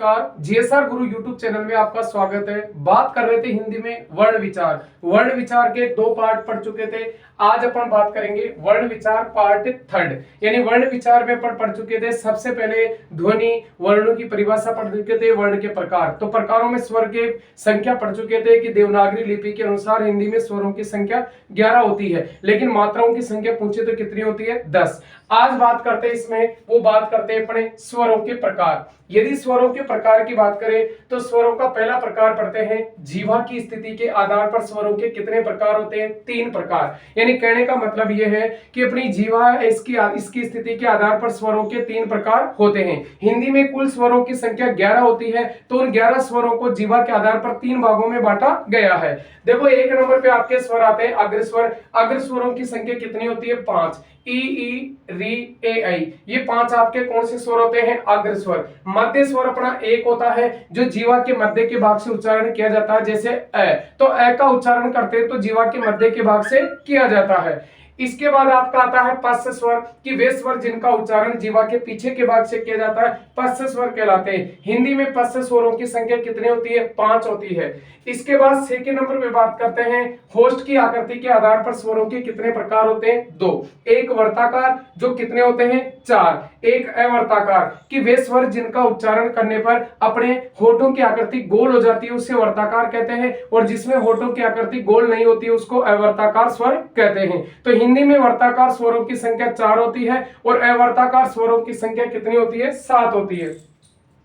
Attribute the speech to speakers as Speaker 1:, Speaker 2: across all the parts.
Speaker 1: नमस्कार। जीएसआर गुरु YouTube channel में आपका स्वागत है। बात कर रहे थे हिंदी में वर्ण विचार। वर्ण विचार के 2 पार्ट पढ़ चुके थे। आज अपन बात करेंगे वर्ण विचार पार्ट 3, यानी वर्ण विचार में अपन पढ़ चुके थे सबसे पहले ध्वनि वर्णों की परिभाषा पढ़ चुके थे, वर्ण के प्रकार। तो प्रकारों में स्वर के संख्या पढ़ चुके थे कि देवनागरी लिपि के अनुसार हिंदी में स्वरों की संख्या 11 होती है, लेकिन मात्राओं की संख्या पूछे तो कितनी होती है? 10। आज बात करते हैं इसमें, वो बात करते हैं अपने स्वरों के प्रकार। यदि स्वरों के प्रकार की बात करें तो स्वरों का पहला प्रकार पढ़ते हैं जीवा की स्थिति के आधार पर स्वरों के कितने प्रकार होते हैं? 3 प्रकार। यानी कहने का मतलब यह है कि अपनी जीवा इसकी स्थिति के आधार पर स्वरों के 3 प्रकार होते हैं। हिंदी में कुल स्वरों की संख्या 11 होती है, तो उन 11 स्वरों को जीवा के आधार पर 3 भागों में बांटा गया है। देखो 1 नंबर पे आपके स्वर आते हैं अग्रस्वर। अग्रस्वरों की संख्या कितनी होती है? 5। ई ई री ए आई, ये 5 आपके कौन से स्वर होते हैं? अग्रस्वर। मध्य स्वर अपना 1 होता है जो जीवा के मध्य के भाग से उच्चारण किया जाता है, जैसे अ। तो अ का उच्चारण करते हैं तो जीवा के मध्य के भाग से किया जाता है। इसके बाद आपका आता है पश्च स्वर, कि वे स्वर जिनका उच्चारण जीवा के पीछे के भाग से किया जाता है पश्च स्वर कहलाते हैं। हिंदी में पश्च स्वरों की संख्या कितनी होती है? 5 होती है। इसके बाद सेकंड नंबर पे बात करते हैं होस्ट की आकृति के आधार पर स्वरों के कितने प्रकार होते हैं? 2। एक वर्ताकार जो कितने होते हैं? 4। एक अवर्ताकार, कि वे स्वर जिनका उच्चारण करने पर अपने होठों की आकृति गोल हो जाती है उसे वर्ताकार कहते हैं, और जिसमें होठों की आकृति गोल नहीं होती है उसको अवर्ताकार स्वर कहते हैं। तो हिंदी में वर्ताकार स्वरों की संख्या 4 होती है और अवर्ताकार स्वरों की संख्या कितनी होती है? 7 होती है।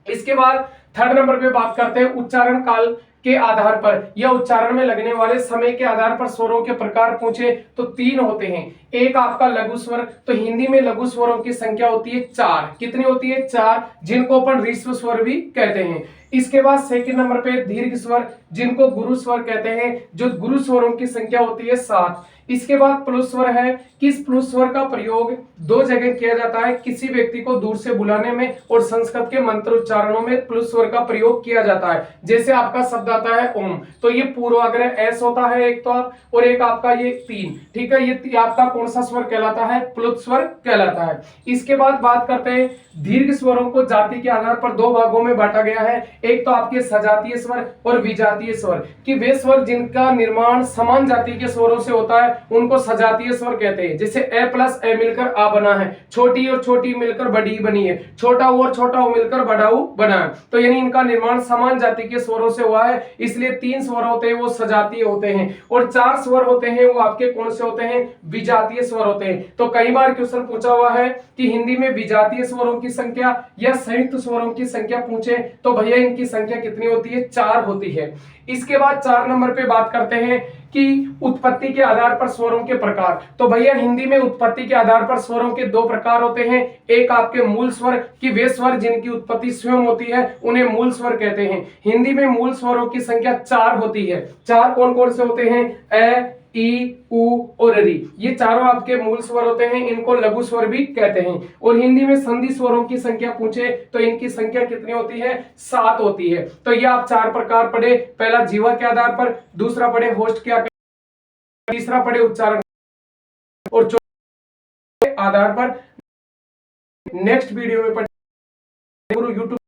Speaker 1: इसके बाद थर्ड नंबर पे बात करते हैं उच्चारण काल के आधार पर या उच्चारण में लगने वाले समय के आधार पर स्वरों के प्रकार पूछे तो 3 होते हैं। एक आपका लघु स्वर, तो हिंदी में लघु स्वरों की संख्या होती है 4। कितनी होती है? 4, जिनको अपन ऋस्व स्वर भी कहते हैं। इसके बाद सेकंड नंबर पे दीर्घ स्वर, जिनको गुरु स्वर कहते हैं, जो गुरु स्वरों की संख्या होती है 7। इसके बाद प्लुस स्वर है, किस प्लुस स्वर का प्रयोग 2 जगह किया जाता है, किसी व्यक्ति को दूर से बुलाने में और संस्कृत के मंत्र उच्चारणों में प्लुस स्वर का प्रयोग किया जाता है। जैसे आपका शब्द आता है ओम, तो ये पूर्वाग्रह एस होता है एक तो, और एक आपका ये 3, ठीक है, ये आपका कौन सा स्वर कहलाता है? प्लुत स्वर कहलाता है। इसके बाद बात करते हैं दीर्घ स्वरों को जाति के आधार पर 2 भागों में बांटा गया है। एक तो आपके सजातीय स्वर और विजातीय स्वर, कि वे स्वर जिनका निर्माण समान जाति के स्वरों से होता है उनको सजातीय स्वर कहते हैं। जैसे ए प्लस ए मिलकर आ बना है, छोटी और छोटी मिलकर बड़ी बनी है, छोटा और छोटा मिलकर बड़ा बना है। तो यानी इनका निर्माण समान जाति के स्वरों से हुआ है, इसलिए 3 स्वर होते हैं वो सजातीय होते हैं, और 4 स्वर होते हैं वो आपके कौन से होते हैं? विजातीय स्वर होते हैं। तो कई बार क्वेश्चन पूछा हुआ है कि हिंदी में विजातीय स्वरों की संख्या या संयुक्त स्वरों की संख्या पूछे तो भैया इनकी संख्या कितनी होती है? 4 होती है। इसके बाद 4 नंबर पे बात करते हैं कि उत्पत्ति के आधार पर स्वरों के प्रकार। तो भैया हिंदी में उत्पत्ति के आधार पर स्वरों के 2 प्रकार होते हैं। एक आपके मूल स्वर, कि वे स्वर जिनकी उत्पत्ति स्वयं होती है उन्हें मूल स्वर कहते हैं। हिंदी में मूल स्वरों की संख्या 4 होती है। 4 कौन कौन से होते हैं? अ, ई, उ और री, ये चारों आपके मूल स्वर होते हैं, इनको लघु स्वर भी कहते हैं। और हिंदी में संधि स्वरों की संख्या पूछे तो इनकी संख्या कितनी होती है? 7 होती है। तो ये आप 4 प्रकार पढ़े, पहला जीवा के आधार पर, दूसरा पढ़े होस्ट के, तीसरा पढ़े उच्चारण, और चौथे आधार पर। नेक्स्ट वीडियो में पढ़े गुरु यूट्यूब